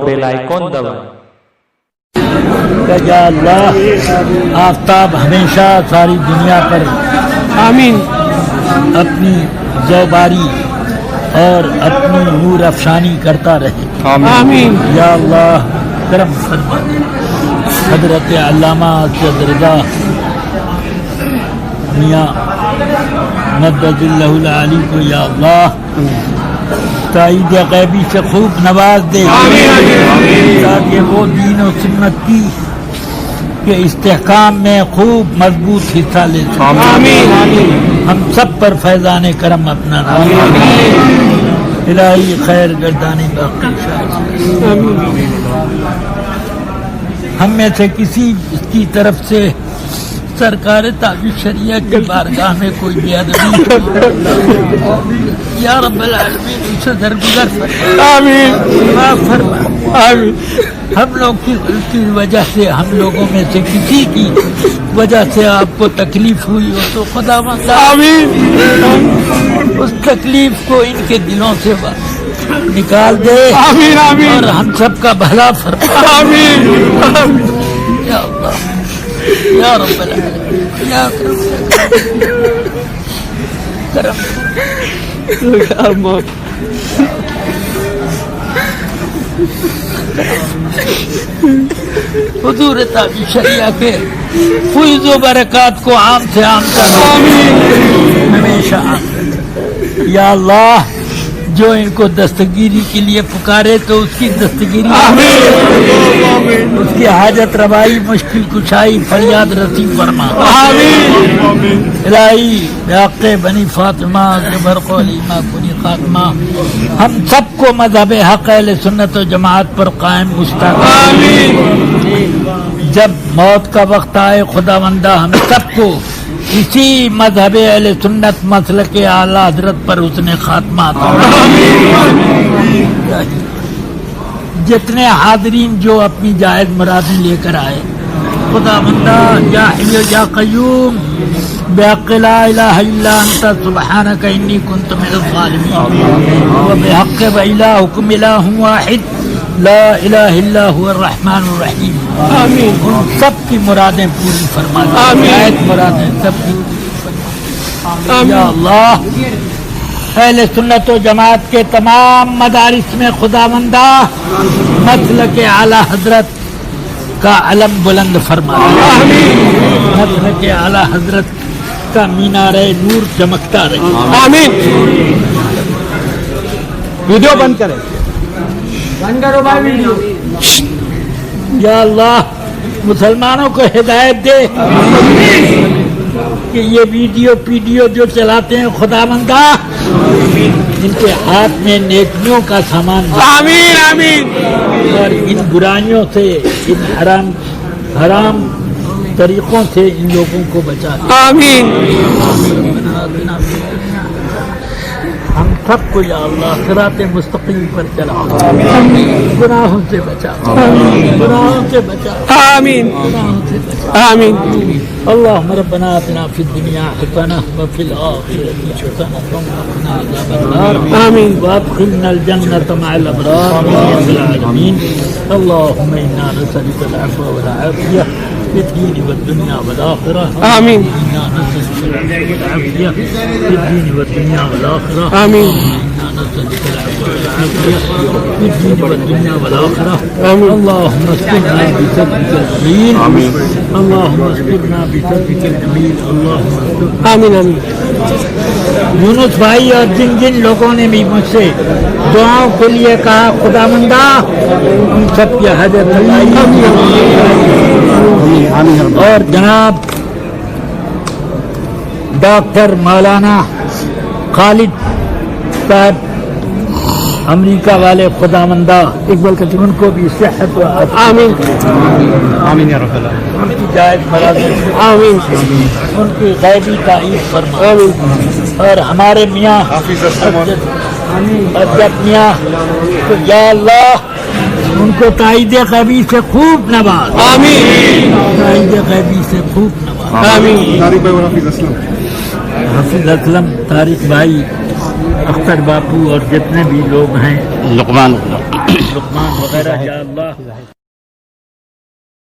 Bell icon دبائیں۔ کہ یا اللہ آفتاب ہمیشہ ساری دنیا پر آمین اپنی زوباری اور اپنی نور افشانی کرتا رہے، آمین یا اللہ کرم فرما۔ حضرت علامہ سید رضا میاں مدد اللہ العالی کو یا اللہ تائید غیبی سے خوب نواز دے تاکہ وہ دین و سنت کی کے استحکام میں خوب مضبوط حصہ لے سکے۔ ہم سب پر فیضان کرم اپنا الہی خیر گردانی باقی شاہ۔ ہم میں سے کسی کی طرف سے سرکار تاج شریعہ کی بارگاہ میں کوئی بے ادبی یا رب العالمین اسے درگزر فرما۔ ہم لوگ کی غلطی کی وجہ سے ہم لوگوں میں سے کسی کی وجہ سے آپ کو تکلیف ہوئی ہو تو خدا اس تکلیف کو ان کے دلوں سے نکال دے اور ہم سب کا بھلا فرما۔ یا اللہ یا رب العالمین یا کرم حضور تاج شریعہ کے فیض و برکات کو عام سے عام کر ہمیشہ۔ یا اللہ جو ان کو دستگیری کے لیے پکارے تو اس کی دستگیری، اس کی حاجت روائی، مشکل کشائی، فریاد رسی فرما۔ الہی بحق بنی فاطمہ زبر قلیمہ کنی خاتمہ ہم سب کو مذہب حق اہل سنت و جماعت پر قائم مستقیم۔ جب موت کا وقت آئے خداوندہ ہم سب کو اسی مذہب اہل سنت مسلک اعلی حضرت پر اس نے خاتمہ عطا۔ جتنے حاضرین جو اپنی جائز مرادیں لے کر آئے خداوندہ یا حی یا قیوم بحق لا الہ الا انت سبحانک انی کنت من الظالمین و بحق و الہکم الہ واحد لا الہ الا هو الرحمن الرحیم۔ ان سب کی مرادیں پوری فرما دے، مرادیں سب کی فرما۔ یا اللہ اہل سنت و جماعت کے تمام مدارس میں خداوندہ مسلک اعلی حضرت کا علم بلند فرما، مسلک اعلی حضرت کا مینار نور چمکتا رہے۔ آمین۔ ویڈیو بند کریں، بند کرو بھائی ویڈیو۔ یا اللہ مسلمانوں کو ہدایت دے کہ یہ ویڈیو پی ڈی او جو چلاتے ہیں خداوندہ ان کے ہاتھ میں نیکیوں کا سامان دے، آمین آمین، اور ان برائیوں سے، ان حرام طریقوں سے ان لوگوں کو بچا دے۔ آمین۔ ہم سب کو یا اللہ صراط مستقیم پر چلا، گناہوں سے بچا، گناہوں سے بچا، آمین گناہوں سے بچا۔ آمین۔ اللهم ربنا آتنا في الدنيا حسنة وفي الآخرة حسنة وقنا عذاب النار آمين وادخلنا الجنة مع الأبرار يا رب العالمين. اللهم إنا نسألك العفو والعافية في الدين والدنيا والآخرة. آمين. إنا نسألك العفو والعافية في الدين والدنيا والآخرة. آمين. إنا نسألك العفو والعافية في الدين والدنيا والآخرة. آمين. اللهم استرنا بسترك الجميل. اللهم استرنا بسترك الجميل. اللهم استرنا. آمین آمین. یونس بھائی اور جن جن لوگوں نے بھی مجھ سے دعاؤں کے لیے کہا خداوندہ ان سب کی حاجت روائی اور جناب ڈاکٹر مولانا خالد صاحب امریکہ والے خداوندہ اقبال کا ان کو بھی صحت و آمین آمین یا رب العالمین. ان کی جائز مراد آمین ان کی غیبی تعریف فرما. اور ہمارے میاں ارجب میاں تو یا اللہ ان کو تائید غیبی سے خوب نواز. آمین تائید غیبی سے خوب نواز. آمین. حافظ اسلم طارق بھائی اختر باپو اور جتنے بھی لوگ ہیں لقمان لقمان وغیرہ یا اللہ